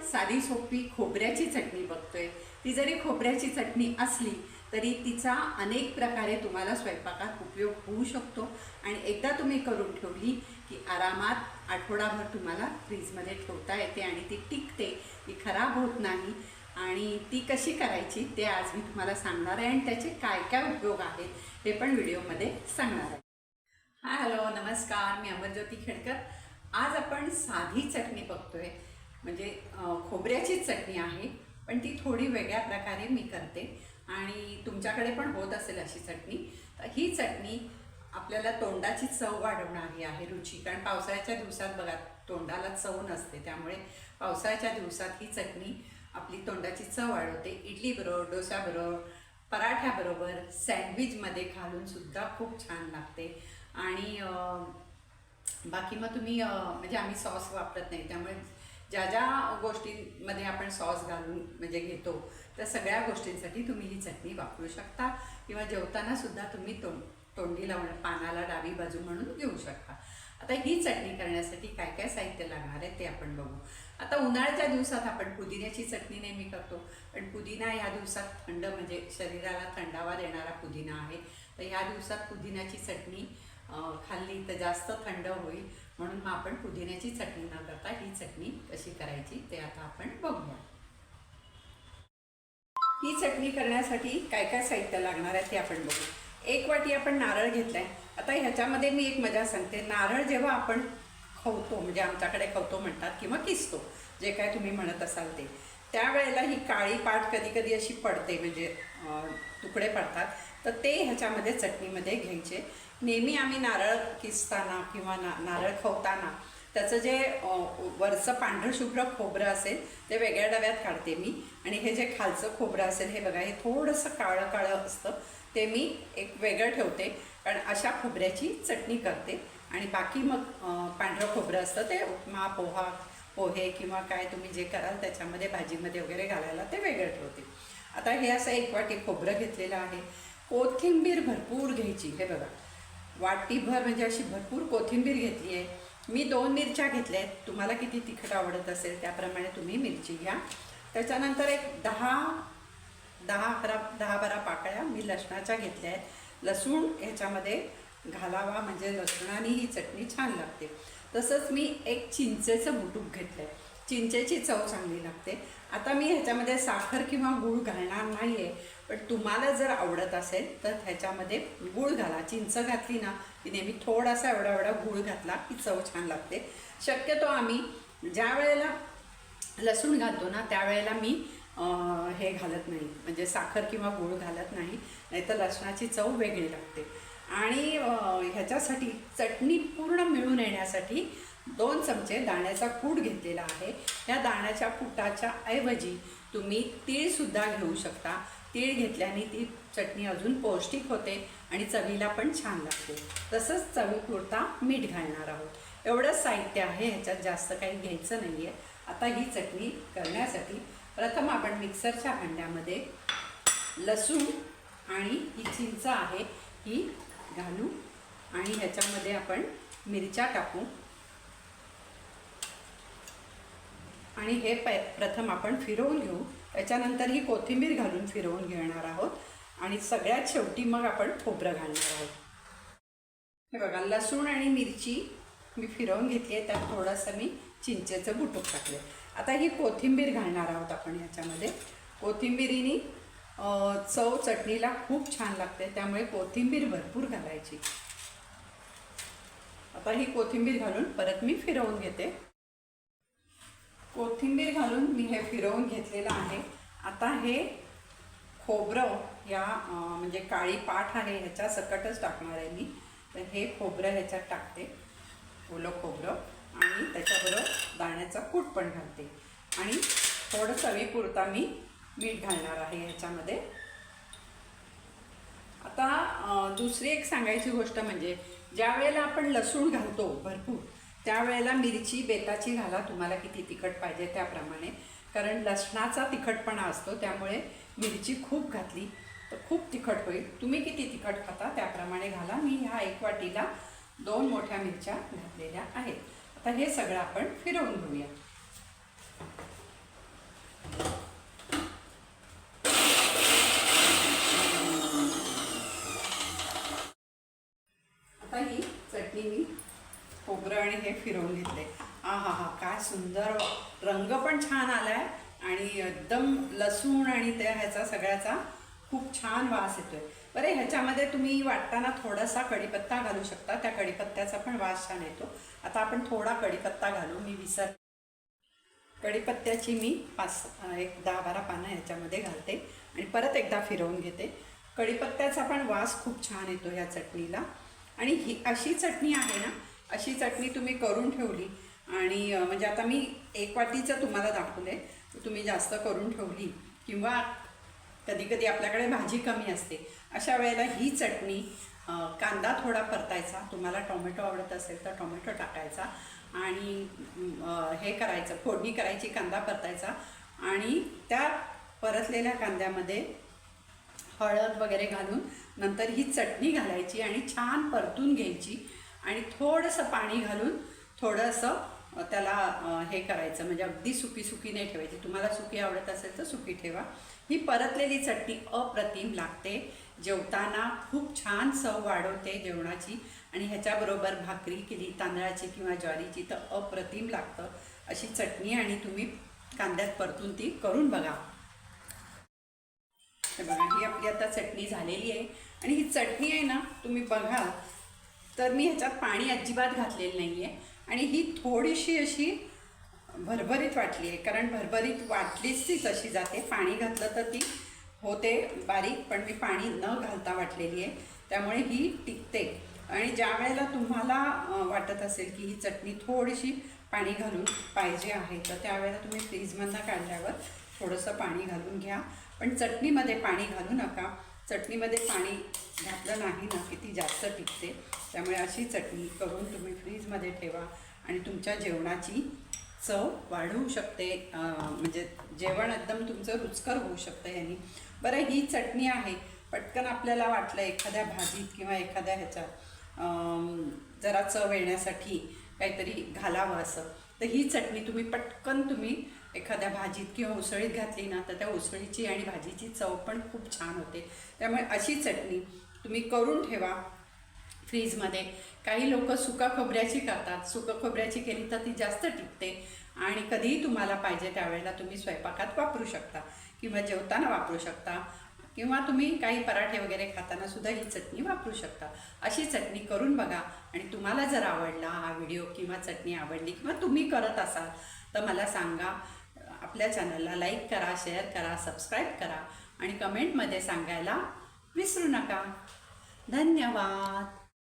साधी सोपी खोबऱ्याची चटणी बघतोय। ती जरी खोबऱ्याची चटणी असली तरी तिचा अनेक प्रकारे तुम्हाला स्वयंपाकात उपयोग होऊ शकतो आणि एकदा तुम्ही करून ठेवली की आरामात आठवडाभर तुम्हाला फ्रीजमध्ये ठेवता येते आणि ती टिकते, ती खराब होत नाही। आणि ती कशी करायची ते आज मी तुम्हाला सांगणार आहे आणि त्याचे काय काय उपयोग आहेत हे पण व्हिडिओमध्ये सांगणार आहे। हॅलो नमस्कार, मी अमरज्योती खेडकर। आज आपण साधी चटणी बघतोय, म्हणजे खोबऱ्याची चटणी आहे, पण ती थोडी वेगळ्या प्रकारे मी करते आणि तुमच्याकडे पण होत असेल अशी चटणी। तर ही चटणी आपल्याला तोंडाची चव वाढवणारी आहे, रुची। कारण पावसाळ्याच्या दिवसात बघा तोंडाला चव नसते, त्यामुळे पावसाळ्याच्या दिवसात ही चटणी आपली तोंडाची चव वाढवते। इडली बरोबर, डोसा बरोबर, पराठ्याबरोबर, सँडविचमध्ये घालून सुद्धा खूप छान लागते। आणि बाकी मग तुम्ही म्हणजे आम्ही सॉस वापरत नाही, त्यामुळे ज्या ज्या गोष्टींमध्ये आपण सॉस घालून म्हणजे घेतो त्या सगळ्या गोष्टींसाठी तुम्ही ही चटणी वापरू शकता, किंवा जेवताना सुद्धा तुम्ही तोंडी लावून पानाला डावी बाजू म्हणून घेऊ शकता। आता ही चटणी करण्यासाठी काय काय साहित्य लागणार आहे ते आपण बघू। आता उन्हाळ्याच्या दिवसात आपण पुदिन्याची चटणी नेहमी करतो, पण पुदिना या दिवसात थंड म्हणजे शरीराला थंडावा देणारा पुदिना आहे। तर ह्या दिवसात पुदिन्याची चटणी खाल्ली तर जास्त थंड होईल, म्हणून मग आपण पुदिन्याची चटणी न करता ही चटणी कशी करायची ते आता आपण बघूया। ही चटणी करण्यासाठी काय काय साहित्य लागणार आहे ते आपण बघू। 1 वाटी आपण नारळ घेतलाय। आता ह्याच्यामध्ये मी एक मजा सांगते, नारळ जेव्हा आपण खवतो, म्हणजे आमच्याकडे खवतो म्हणतात किंवा किसतो, जे काय तुम्ही म्हणत असाल ते, त्यावेळेला ही काळी पाट कधी कधी अशी पडते, म्हणजे तुकडे पडतात, तर ते ह्याच्यामध्ये चटणीमध्ये घ्यायचे। नेहमी आम्ही नारळ किसताना किंवा नारळ खवताना त्याचं जे वरचं पांढरं शुभ्र खोबरं असेल ते वेगळ्या डब्यात काढते मी, आणि हे जे खालचं खोबरं असेल हे बघा, हे थोडंसं काळं काळं असतं, ते मी एक वेगळं ठेवते, कारण अशा खोबऱ्याची चटणी करते। आणि बाकी मग पांढरं खोबरं असतं ते उपमा, पोहे किंवा काय तुम्ही जे कराल त्याच्यामध्ये भाजीमध्ये वगैरे घालायला ते वेगळं ठेवते। आता हे असं 1 वाटी खोबरं घेतलेलं आहे। कोथिंबीर भरपूर घ्यायची, हे बघा वाटीभर म्हणजे अशी भरपूर कोथिंबीर घेतली आहे मी। 2 मिरच्या घेतल्या आहेत, तुम्हाला किती तिखट आवडत असेल त्याप्रमाणे तुम्ही मिरची घ्या। त्याच्यानंतर एक 10-12 पाकळ्या मी लसणाच्या घेतल्या आहेत। लसूण ह्याच्यामध्ये घालावा, म्हणजे लसणाने ही चटणी छान लागते। तसंच मी एक चिंचेचं बुटूक घेतलं आहे, चिंचेची चव चांगली लागते। आता मी ह्याच्यामध्ये साखर किंवा गूळ घालणार नाही आहे, पण तुम्हाला जर आवडत असेल तर ह्याच्यामध्ये गूळ घाला। चिंच घातली ना की नेहमी थोडासा एवढा गूळ घातला की चव छान लागते। शक्यतो आम्ही ज्या वेळेला लसूण घालतो ना त्यावेळेला मी हे घालत नाही, म्हणजे साखर किंवा गूळ घालत नाही, नाहीतर लसणाची चव वेगळी लागते। आणि ह्याच्यासाठी चटणी पूर्ण मिळून येण्यासाठी 2 चमचे दाण्याचा कूट घेतलेला आहे। या दाण्याच्या कूटाच्या ऐवजी तुम्ही तीळसुद्धा घेऊ शकता। तीळ घेतल्याने ती चटणी अजून पौष्टिक होते आणि चवीला पण छान लागते। तसंच चवीपुरता मीठ घालणार आहोत। एवढंच साहित्य आहे, ह्याच्यात जास्त काही घ्यायचं नाही आहे। आता ही चटणी करण्यासाठी प्रथम आपण मिक्सरच्या भांड्यामध्ये लसूण आणि ही चिंच आहे ही घालू, आणि ह्याच्यामध्ये आपण मिरच्या टाकू, आणि हे प्रथम आपण फिरवून घेऊ। त्याच्यानंतर ही कोथिंबीर घालून फिरवून घेणार आहोत, आणि सगळ्यात शेवटी मग आपण खोबरं घालणार आहोत। हे बघा लसूण आणि मिरची मी फिरवून घेतली आहे, त्यात थोडंसं मी चिंचेचं बुटूक टाकले। आता ही कोथिंबीर घालणार आहोत आपण ह्याच्यामध्ये। कोथिंबीरीने चव चटणीला खूप छान लागते, त्यामुळे कोथिंबीर भरपूर घालायची। आता ही कोथिंबीर घालून परत मी फिरवून घेते। कोथिंबीर घालून मी हे फिरवून घेतलेलं आहे। आता हे खोबरं या म्हणजे काळी पाठ आहे ह्याच्या सकटच टाकणार आहे मी, तर हे खोबरं ह्याच्यात टाकते, ओलं खोबरं, आणि त्याच्याबरोबर दाण्याचा कूट पण घालते, आणि थोडं चवीपुरता मी मीठ घालणार आहे ह्याच्यामध्ये। आता दुसरी एक सांगायची गोष्ट म्हणजे ज्या वेळेला आपण लसूण घालतो भरपूर, त्यावेळेला मिरची बेताची घाला, तुम्हाला किती तिखट पाहिजे त्याप्रमाणे, कारण लसणाचा तिखटपणा असतो, त्यामुळे मिरची खूप घातली तर खूप तिखट होईल। तुम्ही किती तिखट खाता त्याप्रमाणे घाला। मी ह्या 1 वाटीला 2 मोठ्या मिरच्या घातलेल्या आहेत। आता हे सगळं आपण फिरवून घेऊया। फिरवून घेतले. हा हा हा, काय सुंदर रंग पण छान आलाय आणि एकदम लसूण आणि त्या ह्याचा सगळ्याचा खूप छान वास येतोय. बरं, ह्याच्यामध्ये तुम्ही वाटताना थोडासा कढीपत्ता घालू शकता, त्या कढीपत्त्याचा पण वास छान येतो. आता आपण थोडा कढीपत्ता घालू. मी कढीपत्त्याची मी एक 10-12 पानं ह्याच्यामध्ये घालते आणि परत एकदा फिरवून घेते. कढीपत्त्याचा पण वास खूप छान येतो ह्या चटणीला. आणि ही अशी चटणी आहे ना, अशी चटणी तुम्ही करून ठेवली आणि म्हणजे आता मी 1 वाटीचं तुम्हाला दाखवले, तर तुम्ही जास्त करून ठेवली किंवा कधी कधी आपल्याकडे भाजी कमी असते, अशा वेळेला ही चटणी कांदा थोडा परतायचा, तुम्हाला टोमॅटो आवडत असेल तर टोमॅटो टाकायचा आणि हे करायचं, फोडणी करायची, कांदा परतायचा आणि त्या परतलेल्या कांद्यामध्ये हळद वगैरे घालून नंतर ही चटणी घालायची आणि छान परतून घ्यायची आणि थोडंसं पाणी घालून थोडंसं त्याला हे करायचं, म्हणजे अगदी सुकी सुकी नाही ठेवायची. तुम्हाला सुकी आवडत असेल तर सुकी ठेवा. ही परतलेली चटणी अप्रतिम लागते, जेवताना खूप छान चव वाढवते जेवणाची आणि ह्याच्याबरोबर भाकरी केली तांदळाची किंवा ज्वारीची तर अप्रतिम लागतं अशी चटणी. आणि तुम्ही कांद्यात परतून ती करून बघा. हे बघा, ही आपली आता चटणी झालेली आहे आणि ही चटणी आहे ना, तुम्ही बघा तर मी ह्याच्यात पाणी अजिबात घातलेलं नाही आहे आणि ही थोडीशी अशी भरभरीत वाटली आहे, कारण भरभरीत वाटलीच ती तशी जाते. पाणी घातलं तर ती होते बारीक, पण मी पाणी न घालता वाटलेली आहे, त्यामुळे ही टिकते. आणि ज्या वेळेला तुम्हाला वाटत असेल की ही चटणी थोडीशी पाणी घालून पाहिजे आहे, तर त्यावेळेला तुम्ही फ्रीजमधनं काढल्यावर थोडंसं पाणी घालून घ्या. पण चटणीमध्ये पाणी घालू नका. चटणीमध्ये पाणी घातलं नाही ना की ती जास्त टिकते. त्यामुळे अशी चटणी करून तुम्ही फ्रीजमध्ये ठेवा आणि तुमच्या जेवणाची चव वाढवू शकते, म्हणजे जेवण एकदम तुमचं रुचकर होऊ शकतं ह्यानी. बरं, ही चटणी आहे, पटकन आपल्याला वाटलं एखाद्या भाजीत किंवा एखाद्या ह्याच्यात जरा चव येण्यासाठी काहीतरी घालावं असं, तर ही चटणी तुम्ही एखाद्या भाजीत किंवा उसळीत घातली ना, तर त्या उसळीची आणि भाजीची चव पण खूप छान होते. त्यामुळे अशी चटणी तुम्ही करून ठेवा फ्रीजमध्ये. काही लोक सुका खोबऱ्याची करतात, सुका खोबऱ्याची केली तर ती जास्त टिकते आणि कधीही तुम्हाला पाहिजे त्यावेळेला तुम्ही स्वयंपाकात वापरू शकता किंवा जेवताना वापरू शकता किंवा तुम्ही काही पराठे वगैरे खाताना सुद्धा ही चटणी वापरू शकता. अशी चटणी करून बघा आणि तुम्हाला जर आवडला हा व्हिडिओ किंवा चटणी आवडली किंवा तुम्ही करत असाल तर मला सांगा. आपल्या चॅनलला लाईक करा, शेअर करा, सबस्क्राईब करा आणि कमेंटमध्ये सांगायला विसरू नका. धन्यवाद.